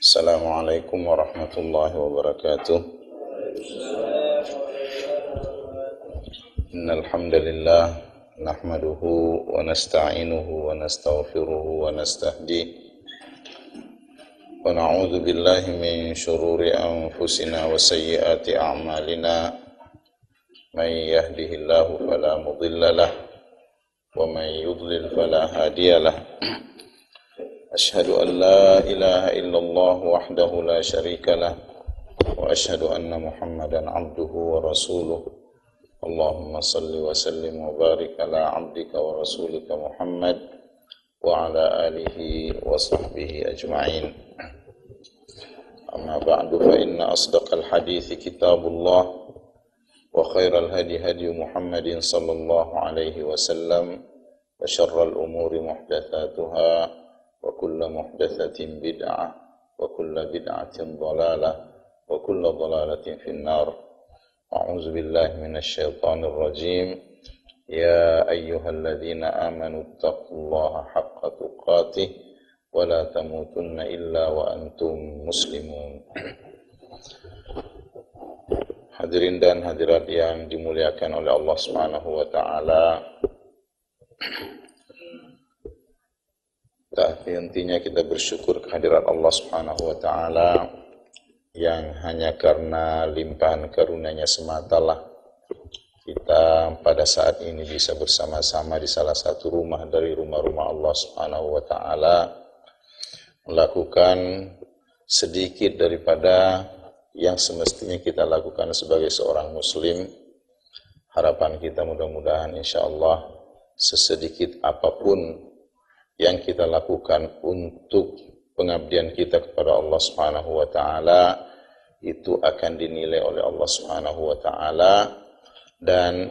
Assalamualaikum warahmatullahi wabarakatuh. Innal hamdalillah nahmaduhu wa nasta'inuhu wa nastaghfiruhu wa nastahdihi wa na'udzu billahi min shururi anfusina wa sayyiati a'malina. May yahdihillahu fala mudilla lahu wa may yudlil fala hadiya lahu. Asyhadu an la ilaha illallah wahdahu la syarika lah wa asyhadu anna Muhammadan abduhu wa rasuluh. Allahumma salli wa sallim wa barik ala abdika wa rasulika Muhammad wa ala alihi wa sahbihi ajma'in. Amma ba'du, fa inna asdaqal hadithi kitabullah wa khairal hadi hadi Muhammadin sallallahu alaihi wasallam wa syarral umuri muhdatsatuha wa kullu muhdatsatin bid'ah wa kullu bid'atin dhalalah wa kullu dhalalatin finnar. A'udzu billahi minasy syaithanir rajim. Ya ayyuhalladzina amanu taqullaha haqqa tuqatih wa la tamutunna illa wa antum muslimun. Hadirin dan hadirat yang dimuliakan oleh Allah Subhanahu wa taala, tak hentinya kita bersyukur kehadirat Allah Subhanahu wa taala yang hanya karena limpahan karunia-Nya sematalah kita pada saat ini bisa bersama-sama di salah satu rumah dari rumah-rumah Allah Subhanahu wa taala melakukan sedikit daripada yang semestinya kita lakukan sebagai seorang muslim. Harapan kita mudah-mudahan insyaallah sesedikit apapun yang kita lakukan untuk pengabdian kita kepada Allah Subhanahu wa taala itu akan dinilai oleh Allah Subhanahu wa taala dan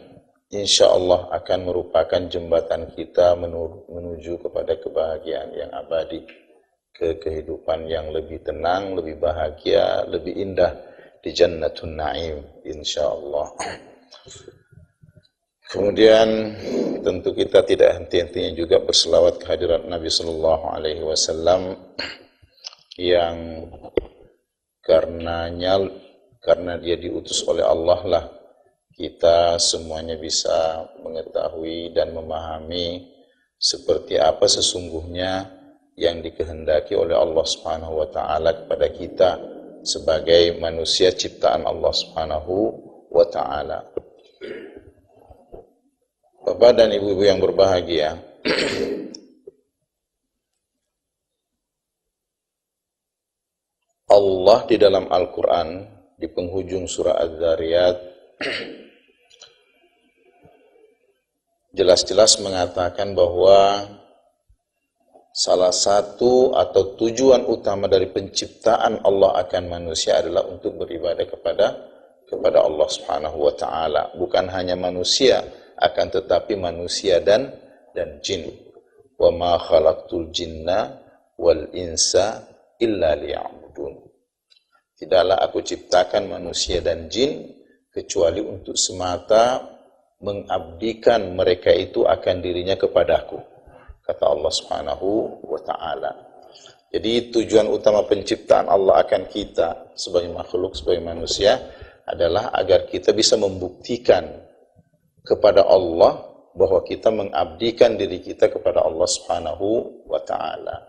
insyaallah akan merupakan jembatan kita menuju kepada kebahagiaan yang abadi, ke kehidupan yang lebih tenang, lebih bahagia, lebih indah di Jannatun Na'im insyaallah. Kemudian tentu kita tidak henti-hentinya juga berselawat kehadirat Nabi sallallahu alaihi wasallam yang karena dia diutus oleh Allah lah kita semuanya bisa mengetahui dan memahami seperti apa sesungguhnya yang dikehendaki oleh Allah Subhanahu wa taala kepada kita sebagai manusia ciptaan Allah Subhanahu wa taala. Bapak dan ibu-ibu yang berbahagia, Allah di dalam Al-Quran di penghujung surah Az-Zariyat jelas-jelas mengatakan bahwa salah satu atau tujuan utama dari penciptaan Allah akan manusia adalah untuk beribadah kepada Allah Subhanahu wa taala. Bukan hanya manusia, akan tetapi manusia dan jin. Wa ma khalaqtul jinna wal insa illa liya'budun. Tidaklah aku ciptakan manusia dan jin kecuali untuk semata mengabdikan mereka itu akan dirinya kepadaku, kata Allah Subhanahu wa taala. Jadi tujuan utama penciptaan Allah akan kita sebagai makhluk, sebagai manusia adalah agar kita bisa membuktikan kepada Allah bahwa kita mengabdikan diri kita kepada Allah Subhanahu wa taala.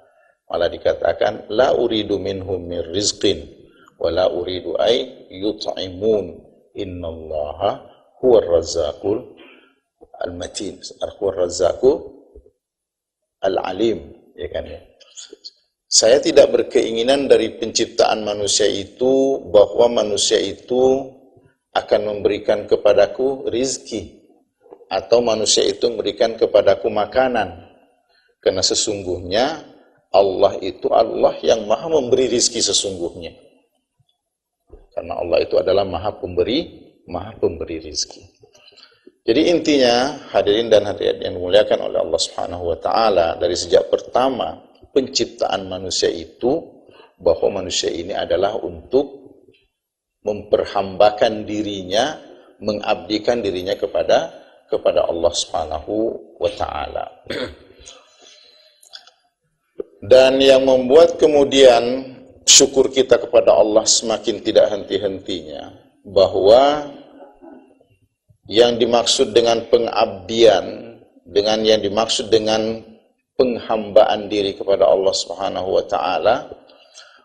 Malah dikatakan la uridu minhum min rizqin wa la uridu ay yut'imun innallaha huwar razzaqul al-matin, huwar razzaqu al-alim, ya kan ya. Saya tidak berkeinginan dari penciptaan manusia itu bahwa manusia itu akan memberikan kepadaku rizki atau manusia itu memberikan kepadaku makanan. Karena sesungguhnya Allah itu Allah yang maha memberi rizki sesungguhnya. Karena Allah itu adalah maha pemberi rizki. Jadi intinya hadirin dan hadirat yang dimuliakan oleh Allah Subhanahu wa taala, dari sejak pertama penciptaan manusia itu bahwa manusia ini adalah untuk memperhambakan dirinya, mengabdikan dirinya kepada Allah Subhanahu wa taala. Dan yang membuat kemudian syukur kita kepada Allah semakin tidak henti-hentinya, bahwa yang dimaksud dengan pengabdian, dengan yang dimaksud dengan penghambaan diri kepada Allah Subhanahu wa taala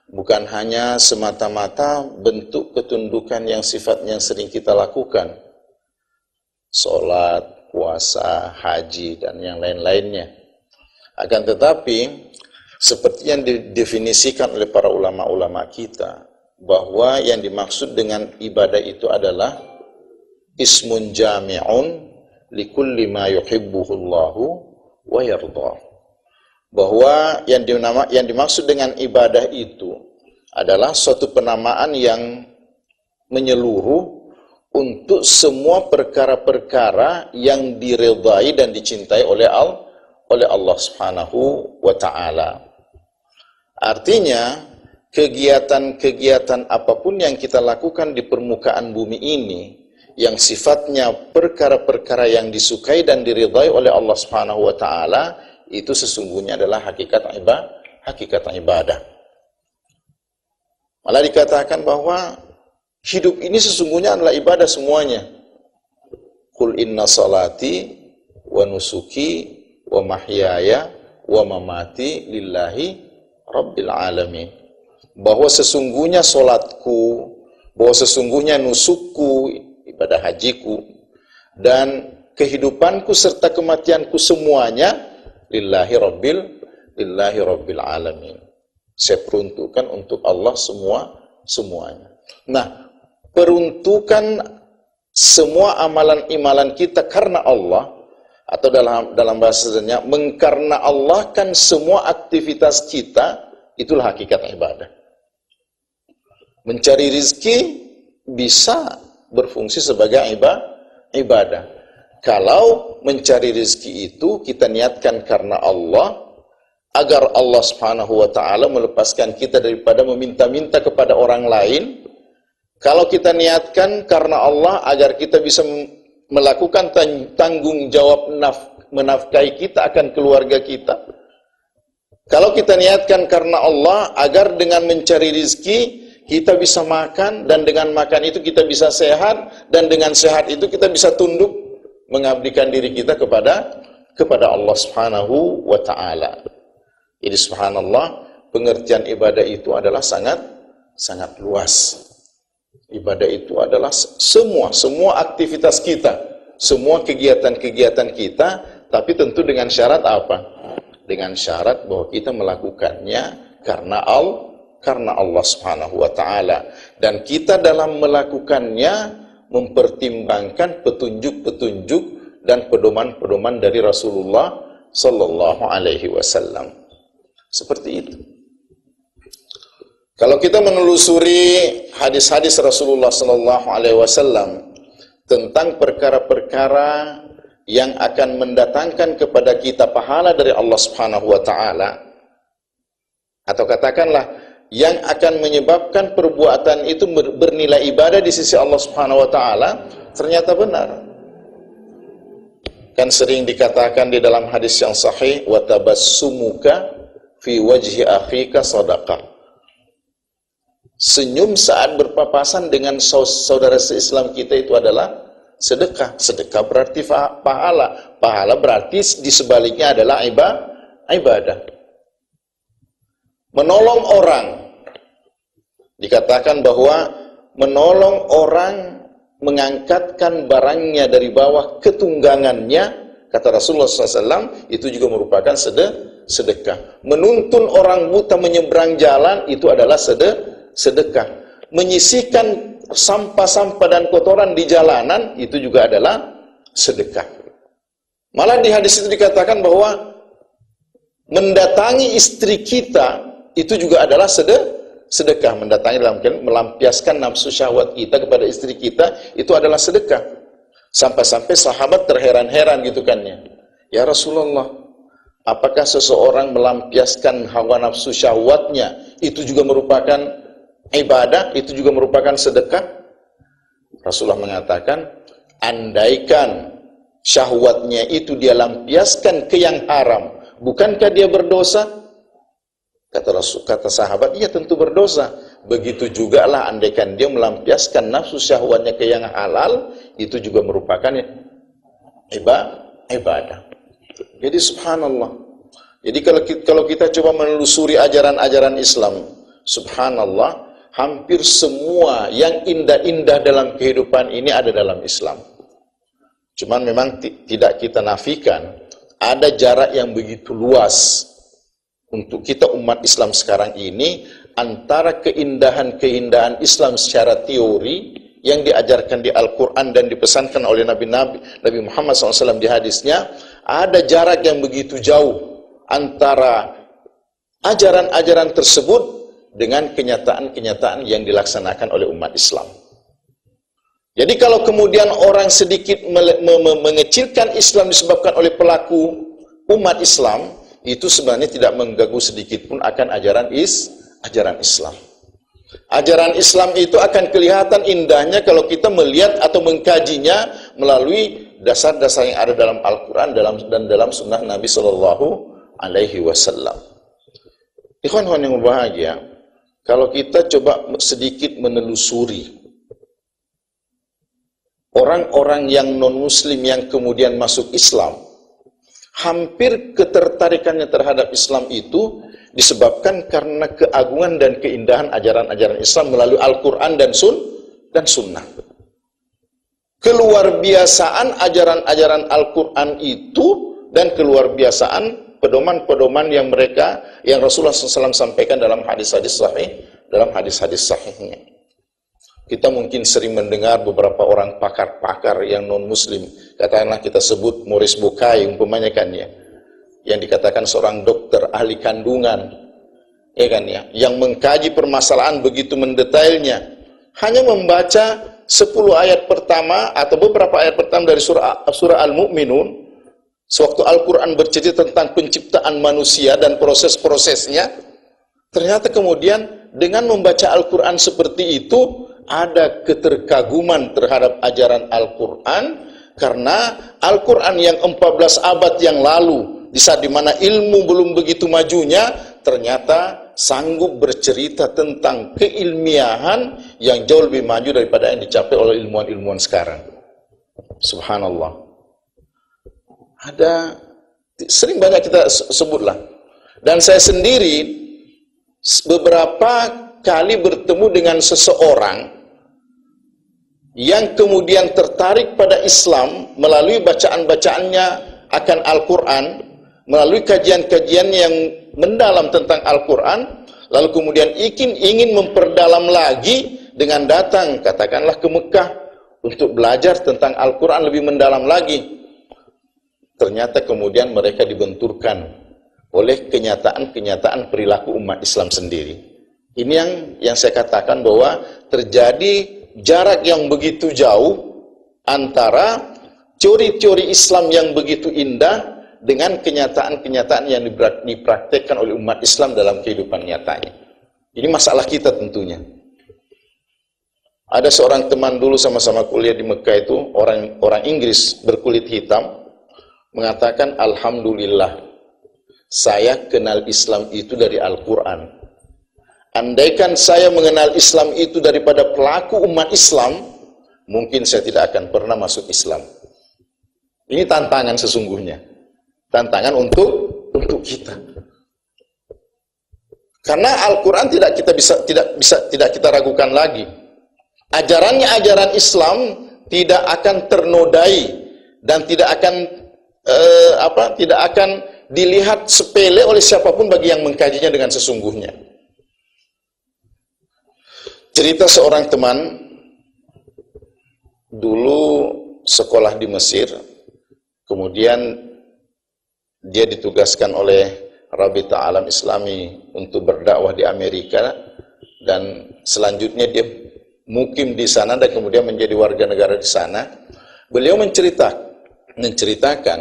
bukan hanya semata-mata bentuk ketundukan yang sifatnya sering kita lakukan, salat, puasa, haji dan yang lain-lainnya. Akan tetapi seperti yang didefinisikan oleh para ulama-ulama kita, bahwa yang dimaksud dengan ibadah itu adalah ismun jami'un likulli ma yuhibbuhullahu wa yardah. Bahwa yang dimaksud dengan ibadah itu adalah suatu penamaan yang menyeluruh untuk semua perkara-perkara yang diridhai dan dicintai oleh Allah Subhanahu wa taala. Artinya, kegiatan-kegiatan apapun yang kita lakukan di permukaan bumi ini yang sifatnya perkara-perkara yang disukai dan diridhai oleh Allah Subhanahu wa taala, itu sesungguhnya adalah hakikat ibadah. Malah dikatakan bahwa hidup ini sesungguhnya adalah ibadah semuanya. Qul inna salati wa nusuki wa mahyaya wa mamati lillahi rabbil alamin. Bahwa sesungguhnya solatku, bahwa sesungguhnya nusukku, ibadah hajiku, dan kehidupanku serta kematianku semuanya lillahi rabbil alamin. Saya peruntukkan untuk Allah semuanya. Nah, peruntukan semua amalan-imalan kita karena Allah, atau dalam bahasanya mengkarena Allah kan semua aktivitas kita, itulah hakikat ibadah. Mencari rizki bisa berfungsi sebagai ibadah. Kalau mencari rizki itu kita niatkan karena Allah, agar Allah Subhanahu wa taala melepaskan kita daripada meminta-minta kepada orang lain. Kalau kita niatkan karena Allah agar kita bisa melakukan tanggung jawab menafkahi kita akan keluarga kita. Kalau kita niatkan karena Allah agar dengan mencari rizki kita bisa makan, dan dengan makan itu kita bisa sehat, dan dengan sehat itu kita bisa tunduk mengabdikan diri kita kepada Allah Subhanahu wa taala. Jadi subhanallah, pengertian ibadah itu adalah sangat luas. Ibadah itu adalah semua aktivitas kita, semua kegiatan-kegiatan kita, tapi tentu dengan syarat apa? Dengan syarat bahwa kita melakukannya karena Allah Subhanahu wa taala, dan kita dalam melakukannya mempertimbangkan petunjuk-petunjuk dan pedoman-pedoman dari Rasulullah sallallahu alaihi wasallam. Seperti itu. Kalau kita menelusuri hadis-hadis Rasulullah sallallahu alaihi wasallam tentang perkara-perkara yang akan mendatangkan kepada kita pahala dari Allah Subhanahu wa taala, atau katakanlah yang akan menyebabkan perbuatan itu bernilai ibadah di sisi Allah Subhanahu wa taala, ternyata benar. Kan sering dikatakan di dalam hadis yang sahih, wa tabassumuka fi wajhi akhika sadaqah. Senyum saat berpapasan dengan saudara se-Islam kita itu adalah sedekah. Sedekah berarti pahala. Pahala berarti di sebaliknya adalah ibadah. Menolong orang, dikatakan bahwa menolong orang mengangkatkan barangnya dari bawah ketunggangannya, kata Rasulullah SAW, itu juga merupakan sedekah. Menuntun orang buta menyeberang jalan, itu adalah sedekah. Menyisihkan sampah-sampah dan kotoran di jalanan, itu juga adalah sedekah. Malah di hadis itu dikatakan bahwa mendatangi istri kita itu juga adalah sedekah. Mendatangi dalam melampiaskan nafsu syahwat kita kepada istri kita, itu adalah sedekah. Sampai-sampai sahabat terheran-heran gitu kan ya Rasulullah, apakah seseorang melampiaskan hawa nafsu syahwatnya itu juga merupakan ibadah, itu juga merupakan sedekah? Rasulullah mengatakan, andaikan syahwatnya itu dia lampiaskan ke yang haram, bukankah dia berdosa? Kata sahabat, iya tentu berdosa. Begitu juga lah andaikan dia melampiaskan nafsu syahwatnya ke yang halal, itu juga merupakan ibadah. Jadi subhanallah. Jadi kalau kita coba menelusuri ajaran-ajaran Islam, subhanallah, hampir semua yang indah-indah dalam kehidupan ini ada dalam Islam. Cuman memang tidak kita nafikan, ada jarak yang begitu luas untuk kita umat Islam sekarang ini antara keindahan-keindahan Islam secara teori yang diajarkan di Al-Quran dan dipesankan oleh Nabi Muhammad SAW di hadisnya, ada jarak yang begitu jauh antara ajaran-ajaran tersebut dengan kenyataan-kenyataan yang dilaksanakan oleh umat Islam. Jadi kalau kemudian orang sedikit mengecilkan Islam disebabkan oleh pelaku umat Islam, itu sebenarnya tidak mengganggu sedikit pun akan ajaran Islam. Ajaran Islam itu akan kelihatan indahnya kalau kita melihat atau mengkajinya melalui dasar-dasar yang ada dalam Al-Quran dan dalam sunnah Nabi Sallallahu Alaihi Wasallam. Ikhwan-ikhwan yang berbahagia, kalau kita coba sedikit menelusuri orang-orang yang non-muslim yang kemudian masuk Islam, hampir ketertarikannya terhadap Islam itu disebabkan karena keagungan dan keindahan ajaran-ajaran Islam melalui Al-Quran dan Sunnah. Keluar biasaan ajaran-ajaran Al-Quran itu dan keluar biasaan pedoman-pedoman yang Rasulullah SAW sampaikan dalam hadis-hadis sahihnya. Kita mungkin sering mendengar beberapa orang pakar-pakar yang non-muslim, katakanlah kita sebut Maurice Bucaille umpamanya kan ya, yang dikatakan seorang dokter ahli kandungan, ya kan ya, yang mengkaji permasalahan begitu mendetailnya, hanya membaca 10 ayat pertama atau beberapa ayat pertama dari surah Al-Mu'minun, sewaktu Al-Quran bercerita tentang penciptaan manusia dan proses-prosesnya, ternyata kemudian dengan membaca Al-Quran seperti itu, ada keterkaguman terhadap ajaran Al-Quran, karena Al-Quran yang 14 abad yang lalu, di saat dimana ilmu belum begitu majunya, ternyata sanggup bercerita tentang keilmiahan yang jauh lebih maju daripada yang dicapai oleh ilmuwan-ilmuwan sekarang. Subhanallah. Sering banyak kita sebutlah. Dan saya sendiri beberapa kali bertemu dengan seseorang yang kemudian tertarik pada Islam melalui bacaan-bacaannya akan Al-Quran, melalui kajian-kajian yang mendalam tentang Al-Quran, lalu kemudian ingin memperdalam lagi dengan datang, katakanlah ke Mekah, untuk belajar tentang Al-Quran lebih mendalam lagi. Ternyata kemudian mereka dibenturkan oleh kenyataan-kenyataan perilaku umat Islam sendiri. Ini yang saya katakan bahwa terjadi jarak yang begitu jauh antara teori-teori Islam yang begitu indah dengan kenyataan-kenyataan yang dipraktekkan oleh umat Islam dalam kehidupan nyatanya. Ini masalah kita tentunya. Ada seorang teman dulu sama-sama kuliah di Mekah itu, orang Inggris berkulit hitam, mengatakan, alhamdulillah, saya kenal Islam itu dari Al-Quran. Andaikan saya mengenal Islam itu daripada pelaku umat Islam, mungkin saya tidak akan pernah masuk Islam. Ini tantangan sesungguhnya. Tantangan untuk kita. Karena Al-Quran tidak kita ragukan lagi. Ajaran Islam tidak akan ternodai dan tidak akan dilihat sepele oleh siapapun bagi yang mengkajinya dengan sesungguhnya. Cerita seorang teman dulu sekolah di Mesir, kemudian dia ditugaskan oleh Rabita Alam Islami untuk berdakwah di Amerika, dan selanjutnya dia mukim di sana dan kemudian menjadi warga negara di sana. Beliau menceritakan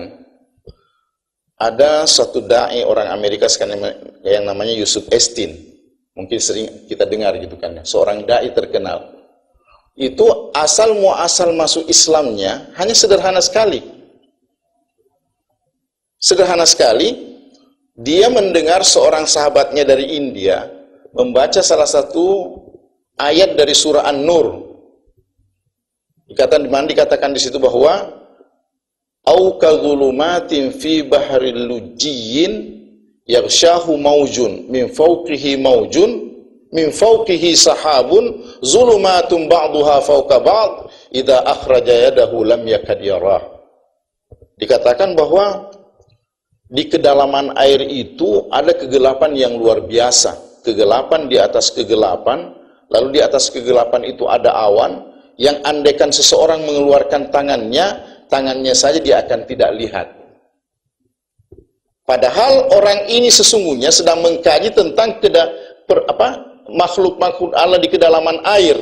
ada satu dai orang Amerika sekarang yang namanya Yusuf Estin. Mungkin sering kita dengar gitu kan ya, seorang dai terkenal. Itu asal muasal masuk Islamnya hanya sederhana sekali. Sederhana sekali, dia mendengar seorang sahabatnya dari India membaca salah satu ayat dari surah An-Nur. Dikatakan di situ bahwa au kadzulumatin fi bahril lujjin yaghshahu maujun min fawqihi maujun min fawqihi sahabun zulumatun ba'daha fawqa ba'd idza akhraja yadahu lam yakad yarah. Dikatakan bahwa di kedalaman air itu ada kegelapan yang luar biasa, kegelapan di atas kegelapan, lalu di atas kegelapan itu ada awan yang andaikan seseorang mengeluarkan tangannya saja dia akan tidak lihat. Padahal orang ini sesungguhnya sedang mengkaji tentang makhluk-makhluk Allah di kedalaman air.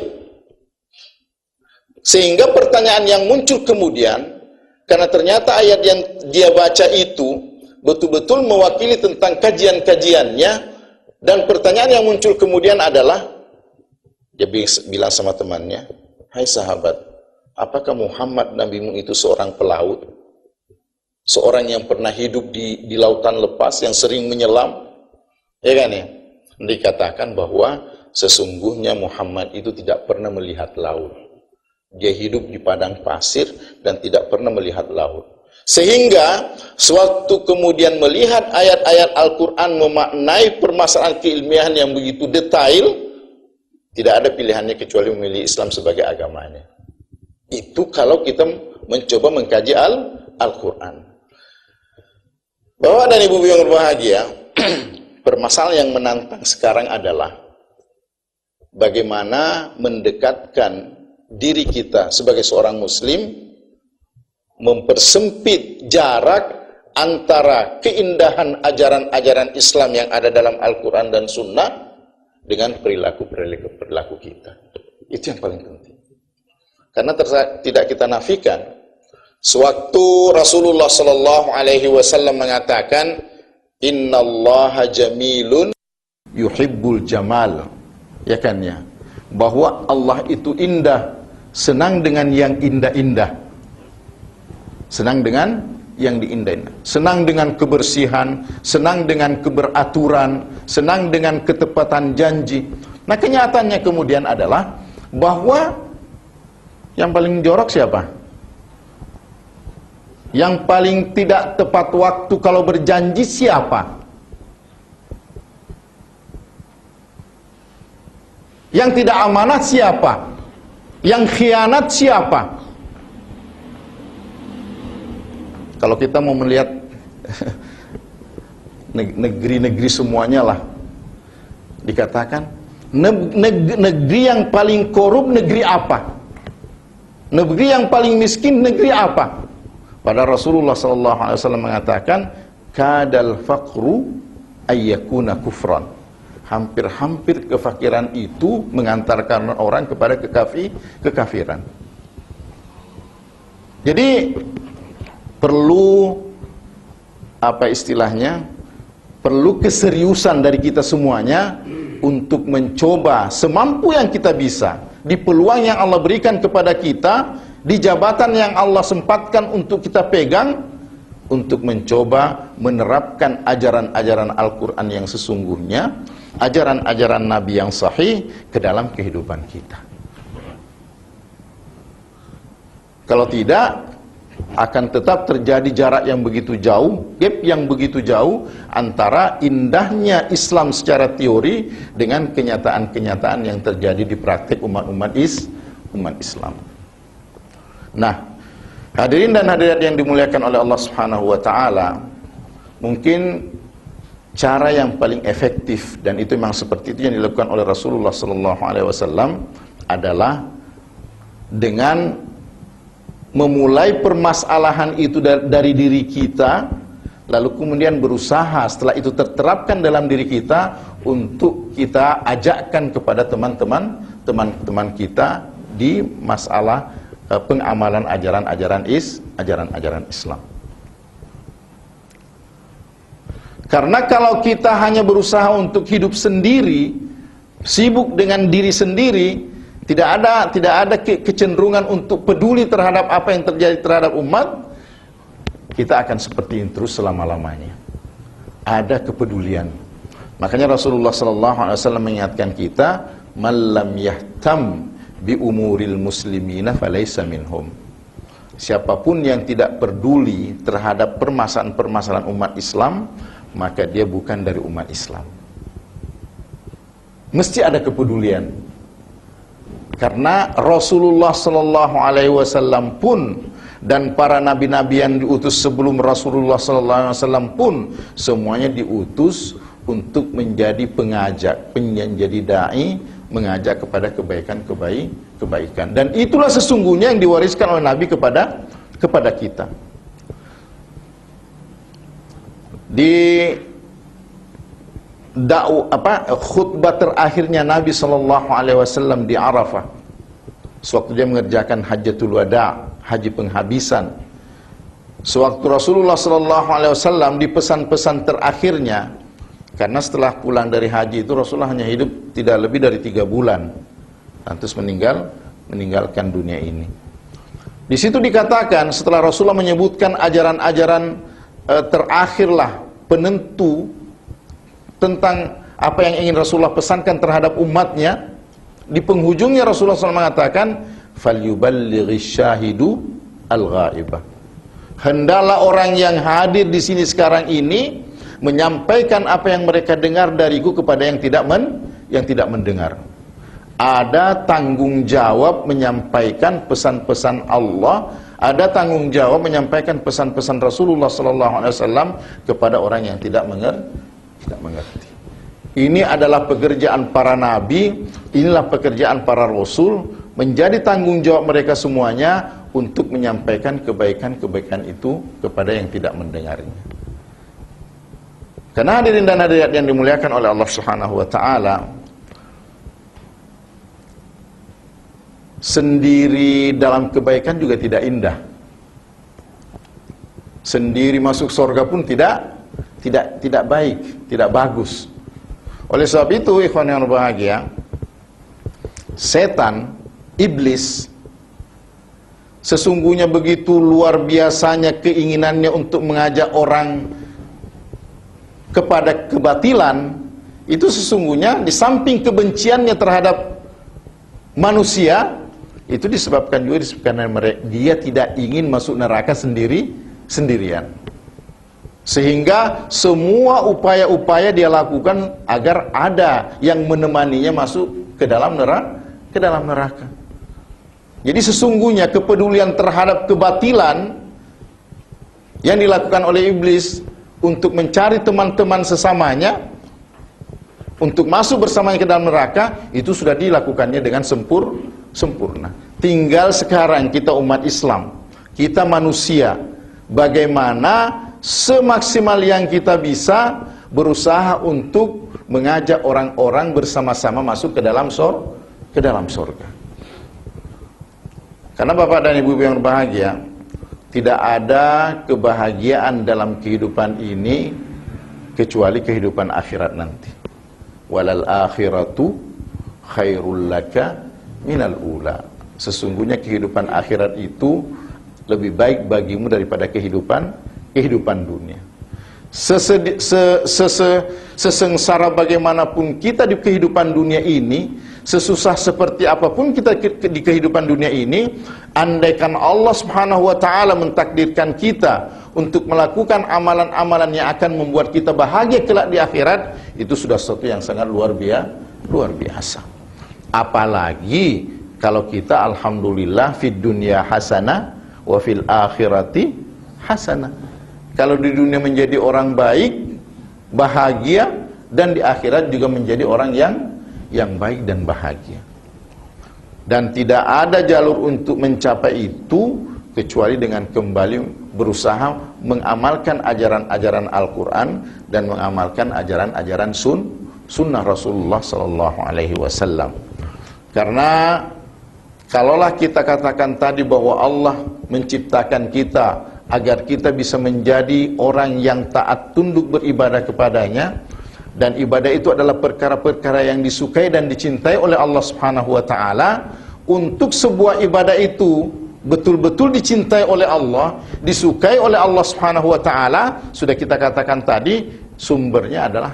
Sehingga pertanyaan yang muncul kemudian, karena ternyata ayat yang dia baca itu betul-betul mewakili tentang kajian-kajiannya, dan pertanyaan yang muncul kemudian adalah, dia bilang sama temannya, "Hai sahabat, apakah Muhammad nabimu itu seorang pelaut? Seorang yang pernah hidup di lautan lepas, yang sering menyelam?" Ya kan ya? Dikatakan bahwa sesungguhnya Muhammad itu tidak pernah melihat laut. Dia hidup di padang pasir dan tidak pernah melihat laut. Sehingga sewaktu kemudian melihat ayat-ayat Al-Quran memaknai permasalahan keilmiahan yang begitu detail, tidak ada pilihannya kecuali memilih Islam sebagai agamanya. Itu kalau kita mencoba mengkaji Al-Quran. Bapak dan Ibu yang berbahagia, permasalahan yang menantang sekarang adalah bagaimana mendekatkan diri kita sebagai seorang muslim, mempersempit jarak antara keindahan ajaran-ajaran Islam yang ada dalam Al-Quran dan Sunnah dengan perilaku kita. Itu yang paling penting. Karena tidak kita nafikan, sewaktu Rasulullah Sallallahu Alaihi Wasallam mengatakan, Innallaha jamilun yuhibbul jamal, ya kan ya, bahwa Allah itu indah, senang dengan yang indah-indah. Senang dengan yang diindah, senang dengan kebersihan, senang dengan keberaturan, senang dengan ketepatan janji. Nah, kenyataannya kemudian adalah bahwa yang paling jorok siapa? Yang paling tidak tepat waktu kalau berjanji siapa? Yang tidak amanat siapa? Yang khianat siapa? Kalau kita mau melihat negeri-negeri semuanya lah, dikatakan negeri yang paling korup negeri apa? Negeri yang paling miskin negeri apa? Pada Rasulullah SAW mengatakan, kadal faqru ayyakuna kufran. Hampir-hampir kefakiran itu mengantarkan orang kepada kekafiran. Jadi perlu apa istilahnya? Perlu keseriusan dari kita semuanya untuk mencoba semampu yang kita bisa, di peluang yang Allah berikan kepada kita, di jabatan yang Allah sempatkan untuk kita pegang, untuk mencoba menerapkan ajaran-ajaran Al-Quran yang sesungguhnya, ajaran-ajaran Nabi yang sahih ke dalam kehidupan kita. Kalau tidak, akan tetap terjadi jarak yang begitu jauh, gap yang begitu jauh antara indahnya Islam secara teori dengan kenyataan-kenyataan yang terjadi di praktik umat Islam. Nah, hadirin dan hadirat yang dimuliakan oleh Allah Subhanahu wa taala, mungkin cara yang paling efektif, dan itu memang seperti itu yang dilakukan oleh Rasulullah sallallahu alaihi wasallam, adalah dengan memulai permasalahan itu dari diri kita, lalu kemudian berusaha setelah itu terterapkan dalam diri kita untuk kita ajakkan kepada teman-teman kita di masalah pengamalan ajaran-ajaran Islam. Karena kalau kita hanya berusaha untuk hidup sendiri, sibuk dengan diri sendiri, tidak ada kecenderungan untuk peduli terhadap apa yang terjadi terhadap umat, kita akan seperti ini terus selama-lamanya. Ada kepedulian. Makanya Rasulullah SAW mengingatkan kita, "Man lam yahtam bi umuril muslimina falaysa minhum." Siapapun yang tidak peduli terhadap permasalahan-permasalahan umat Islam, maka dia bukan dari umat Islam. Mesti ada kepedulian. Karena Rasulullah SAW pun dan para nabi-nabi yang diutus sebelum Rasulullah SAW pun semuanya diutus untuk menjadi pengajak, menjadi dai, mengajak kepada kebaikan. Dan itulah sesungguhnya yang diwariskan oleh Nabi kepada kita. Di khutbah terakhirnya Nabi SAW di Arafah, sewaktu dia mengerjakan Hajjatul Wada, haji penghabisan, sewaktu Rasulullah SAW di pesan-pesan terakhirnya, karena setelah pulang dari haji itu Rasulullah hanya hidup tidak lebih dari 3 bulan, lantas meninggalkan dunia ini. Di situ dikatakan setelah Rasulullah menyebutkan ajaran-ajaran terakhirlah penentu tentang apa yang ingin Rasulullah pesankan terhadap umatnya, di penghujungnya Rasulullah SAW mengatakan, "Falyuballighi syahidu al-ghaibah." Hendaklah orang yang hadir di sini sekarang ini menyampaikan apa yang mereka dengar dariku kepada yang tidak mendengar. Ada tanggung jawab menyampaikan pesan-pesan Allah, ada tanggung jawab menyampaikan pesan-pesan Rasulullah SAW kepada orang yang tidak mengerti. Ini adalah pekerjaan para nabi, inilah pekerjaan para rasul, menjadi tanggung jawab mereka semuanya untuk menyampaikan kebaikan-kebaikan itu kepada yang tidak mendengarnya. Karena hadirin dan hadirat yang dimuliakan oleh Allah Subhanahu wa taala, sendiri dalam kebaikan juga tidak indah. Sendiri masuk surga pun tidak baik, tidak bagus. Oleh sebab itu, ikhwan yang berbahagia, setan, iblis, sesungguhnya begitu luar biasanya keinginannya untuk mengajak orang kepada kebatilan. Itu sesungguhnya di samping kebenciannya terhadap manusia, itu disebabkan dia tidak ingin masuk neraka sendirian. Sehingga semua upaya-upaya dia lakukan agar ada yang menemaninya masuk ke dalam neraka. Jadi sesungguhnya kepedulian terhadap kebatilan yang dilakukan oleh iblis untuk mencari teman-teman sesamanya untuk masuk bersamanya ke dalam neraka, itu sudah dilakukannya dengan sempurna. Tinggal sekarang kita umat Islam, kita manusia, bagaimana semaksimal yang kita bisa berusaha untuk mengajak orang-orang bersama-sama masuk ke dalam surga. Karena Bapak dan Ibu yang berbahagia, tidak ada kebahagiaan dalam kehidupan ini kecuali kehidupan akhirat nanti. Walal akhiratu khairul laka minal ula. Sesungguhnya kehidupan akhirat itu lebih baik bagimu daripada kehidupan dunia. Sesengsara bagaimanapun kita di kehidupan dunia ini, sesusah seperti apapun kita di kehidupan dunia ini, andaikan Allah Subhanahu wa taala mentakdirkan kita untuk melakukan amalan-amalan yang akan membuat kita bahagia kelak di akhirat, itu sudah sesuatu yang sangat luar biasa. Apalagi kalau kita alhamdulillah fid dunya hasanah wa fil akhirati hasanah. Kalau di dunia menjadi orang baik, bahagia, dan di akhirat juga menjadi orang yang baik dan bahagia. Dan tidak ada jalur untuk mencapai itu kecuali dengan kembali berusaha mengamalkan ajaran-ajaran Al-Quran dan mengamalkan ajaran-ajaran sunnah Rasulullah SAW. Karena kalaulah kita katakan tadi bahwa Allah menciptakan kita agar kita bisa menjadi orang yang taat tunduk beribadah kepadanya, dan ibadah itu adalah perkara-perkara yang disukai dan dicintai oleh Allah Subhanahu wa taala. Untuk sebuah ibadah itu betul-betul dicintai oleh Allah, disukai oleh Allah Subhanahu wa taala, sudah kita katakan tadi, sumbernya adalah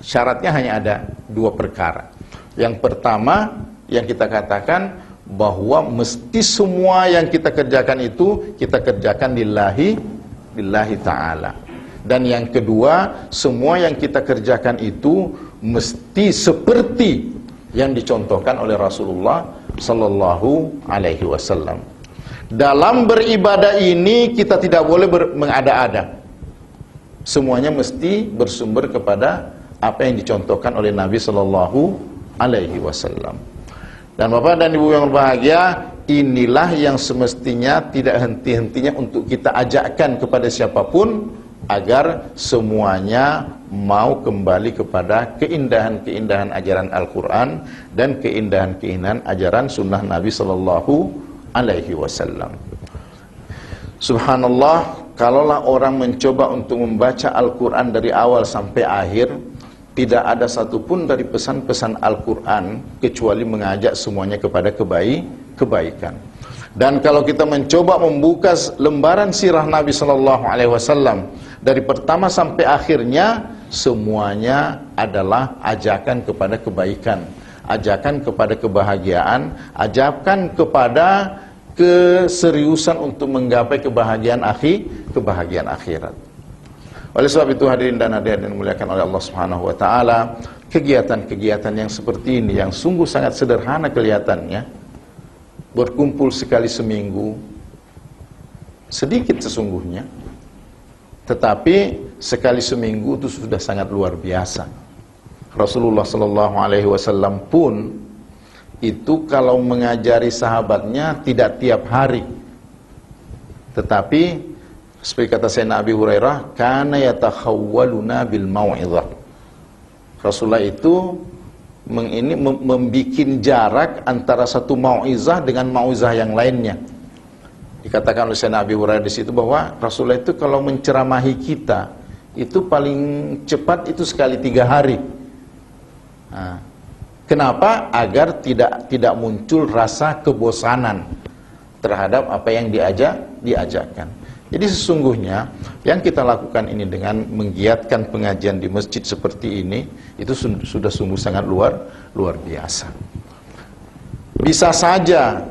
syaratnya hanya ada dua perkara. Yang pertama yang kita katakan bahwa mesti semua yang kita kerjakan itu kita kerjakan lillahi ta'ala. Dan yang kedua, semua yang kita kerjakan itu mesti seperti yang dicontohkan oleh Rasulullah sallallahu alaihi wasallam. Dalam beribadah ini kita tidak boleh mengada-ada. Semuanya mesti bersumber kepada apa yang dicontohkan oleh Nabi sallallahu alaihi wasallam. Dan Bapak dan Ibu yang berbahagia, inilah yang semestinya tidak henti-hentinya untuk kita ajakkan kepada siapapun agar semuanya mau kembali kepada keindahan-keindahan ajaran Al-Quran dan keindahan-keindahan ajaran sunnah Nabi sallallahu alaihi wasallam. Subhanallah, kalaulah orang mencoba untuk membaca Al-Quran dari awal sampai akhir, tidak ada satupun dari pesan-pesan Al-Quran kecuali mengajak semuanya kepada kebaikan. Dan kalau kita mencoba membuka lembaran sirah Nabi sallallahu alaihi wasallam dari pertama sampai akhirnya, semuanya adalah ajakan kepada kebaikan, ajakan kepada kebahagiaan, ajakan kepada keseriusan untuk menggapai kebahagiaan akhirat. Oleh sebab itu hadirin dan hadirat yang dimuliakan oleh Allah Subhanahu wa taala, kegiatan-kegiatan yang seperti ini yang sungguh sangat sederhana kelihatannya, berkumpul sekali seminggu, sedikit sesungguhnya, tetapi sekali seminggu itu sudah sangat luar biasa. Rasulullah sallallahu alaihi wasallam pun itu kalau mengajari sahabatnya tidak tiap hari, tetapi seperti kata Sayyidina Abi Hurairah, kana yatakhawwaluna bil mau'izah. Rasulullah itu membikin jarak antara satu mau'izah dengan mau'izah yang lainnya. Dikatakan oleh Sayyidina Abi Hurairah di situ bahwa Rasulullah itu kalau menceramahi kita itu paling cepat itu sekali 3 hari. Nah, kenapa? Agar tidak muncul rasa kebosanan terhadap apa yang diajarkan. Jadi sesungguhnya yang kita lakukan ini dengan menggiatkan pengajian di masjid seperti ini, itu sudah sungguh sangat luar biasa. Bisa saja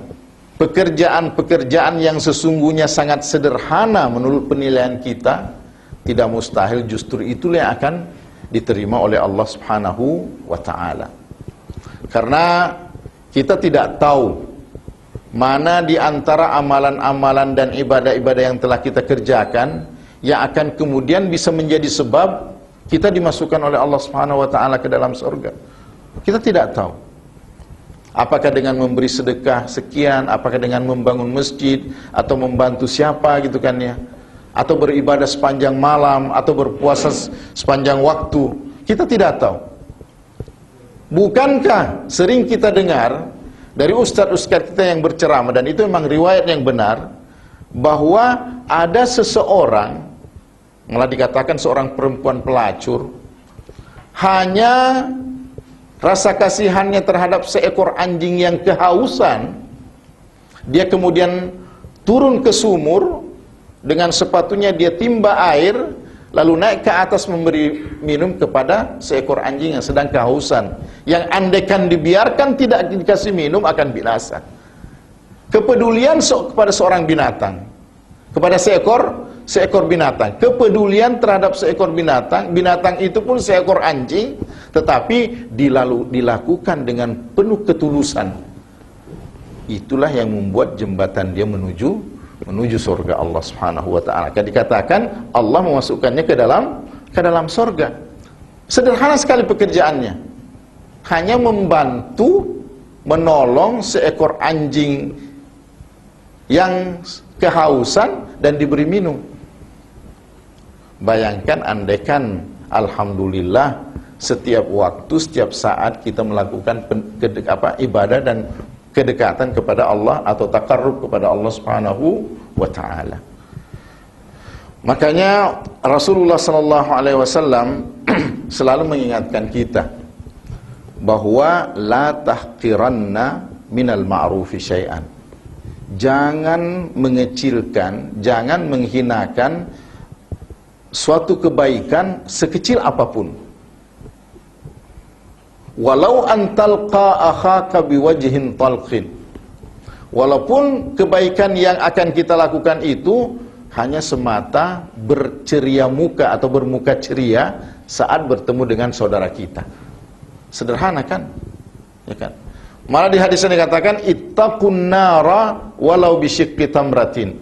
pekerjaan-pekerjaan yang sesungguhnya sangat sederhana menurut penilaian kita, tidak mustahil justru itulah yang akan diterima oleh Allah Subhanahu wa taala. Karena kita tidak tahu mana di antara amalan-amalan dan ibadah-ibadah yang telah kita kerjakan yang akan kemudian bisa menjadi sebab kita dimasukkan oleh Allah Subhanahu wa taala ke dalam surga. Kita tidak tahu. Apakah dengan memberi sedekah sekian, apakah dengan membangun masjid atau membantu siapa gitu kan ya, atau beribadah sepanjang malam atau berpuasa sepanjang waktu, kita tidak tahu. Bukankah sering kita dengar dari ustadz-ustadz kita yang berceramah, dan itu memang riwayat yang benar, bahwa ada seseorang, malah dikatakan seorang perempuan pelacur, hanya rasa kasihannya terhadap seekor anjing yang kehausan, dia kemudian turun ke sumur, dengan sepatunya dia timba air, lalu naik ke atas memberi minum kepada seekor anjing yang sedang kehausan, yang andaikan dibiarkan tidak dikasih minum akan binasa. Kepedulian kepada seorang binatang, kepada seekor binatang, kepedulian terhadap seekor binatang itu pun seekor anjing, tetapi dilakukan dengan penuh ketulusan. Itulah yang membuat jembatan dia menuju surga Allah Subhanahu wa taala. Kan dikatakan Allah memasukkannya ke dalam surga. Sederhana sekali pekerjaannya. Hanya membantu menolong seekor anjing yang kehausan dan diberi minum. Bayangkan andaikan alhamdulillah setiap waktu, setiap saat kita melakukan ibadah dan kedekatan kepada Allah atau takarrub kepada Allah Subhanahu wa taala. Makanya Rasulullah sallallahu alaihi wasallam selalu mengingatkan kita bahwa la tahqiranna minal ma'rufi syai'an. Jangan mengecilkan, jangan menghinakan suatu kebaikan sekecil apapun. Walau antalqa akhaka biwajhin talqin. Walaupun kebaikan yang akan kita lakukan itu hanya semata berceria muka atau bermuka ceria saat bertemu dengan saudara kita. Sederhana kan? Ya kan? Malah di hadis ini dikatakan ittaqun nara walau bisyiqqi tamratin.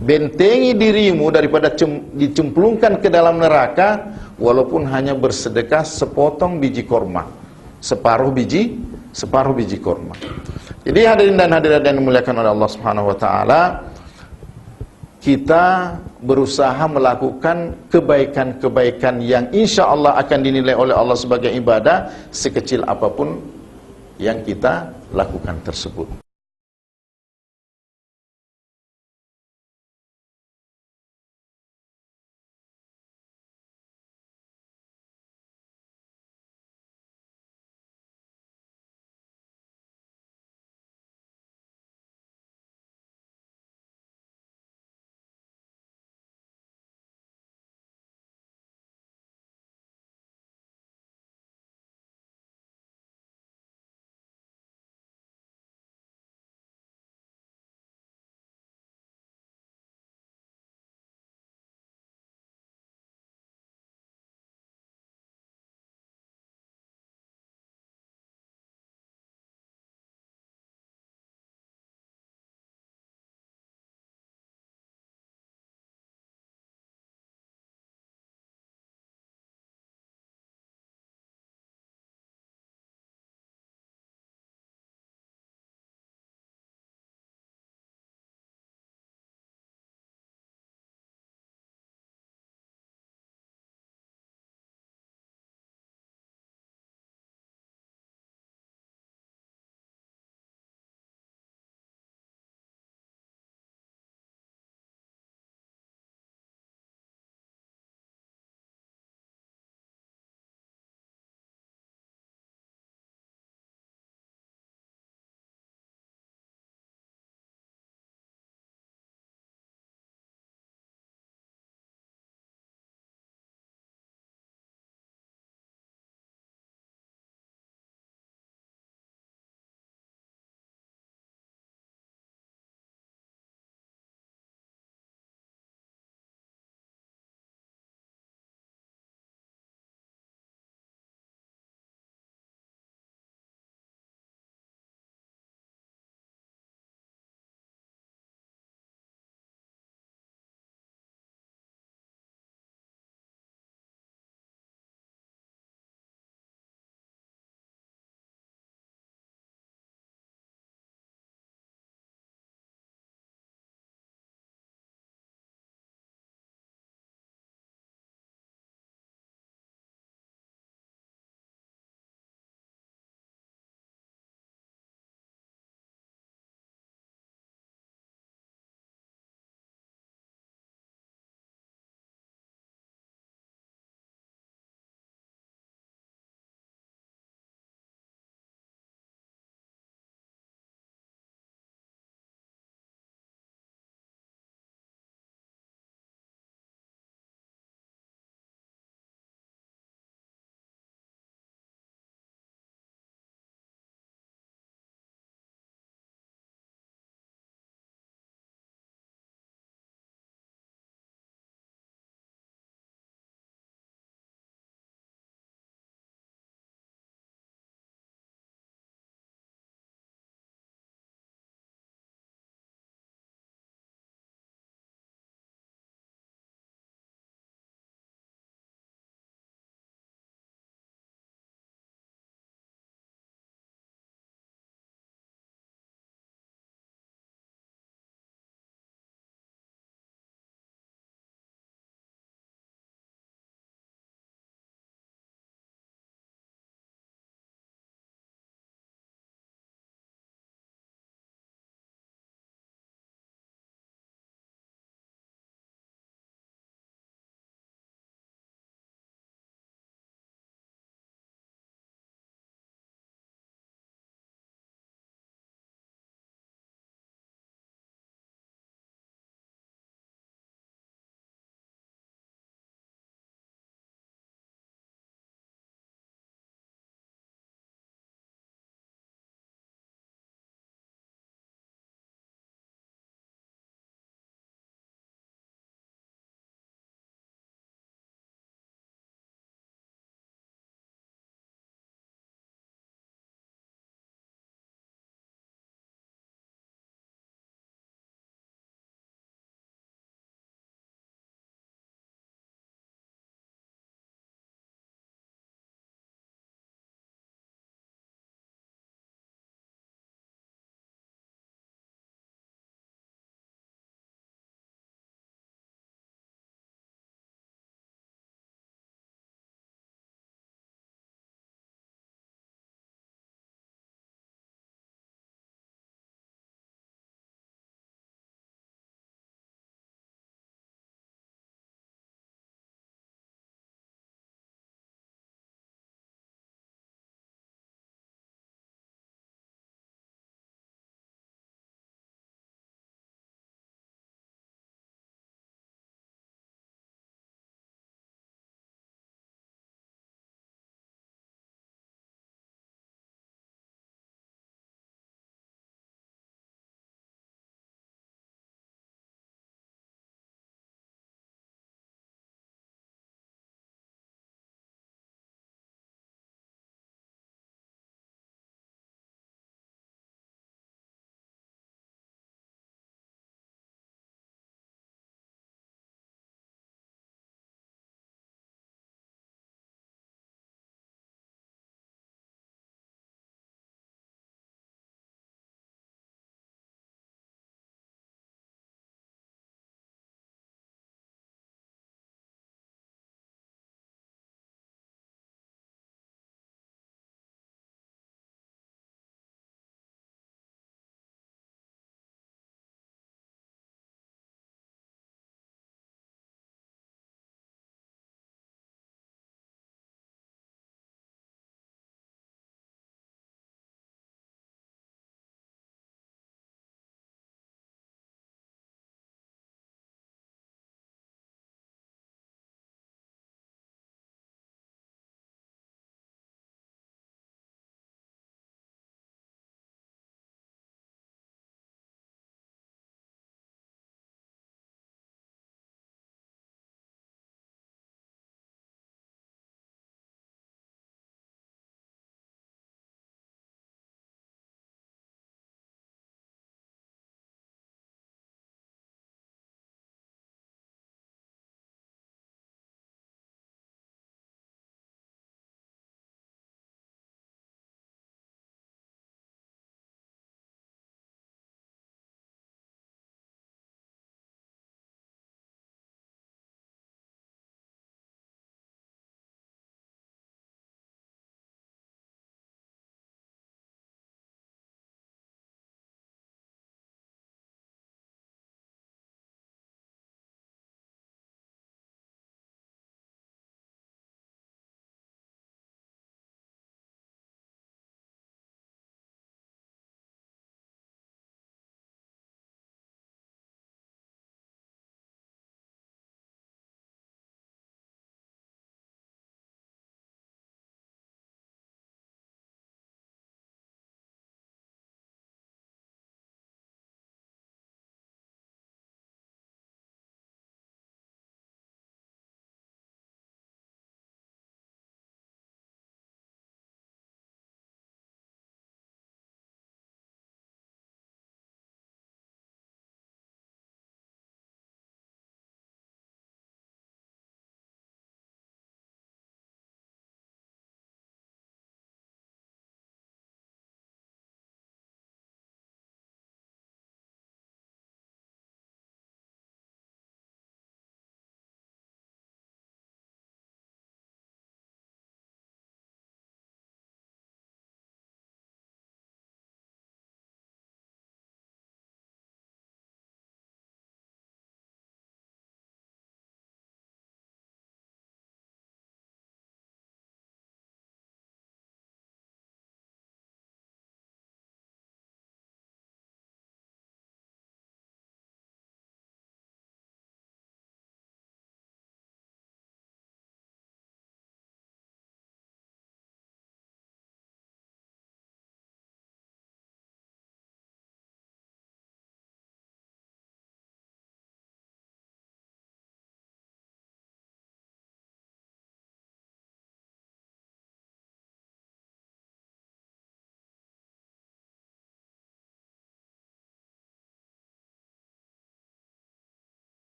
Bentengi dirimu daripada dicemplungkan ke dalam neraka walaupun hanya bersedekah sepotong biji korma, separuh biji korma. Jadi hadirin dan hadirat yang dimuliakan oleh Allah Subhanahu wa taala, kita berusaha melakukan kebaikan-kebaikan yang insya Allah akan dinilai oleh Allah sebagai ibadah sekecil apapun yang kita lakukan tersebut.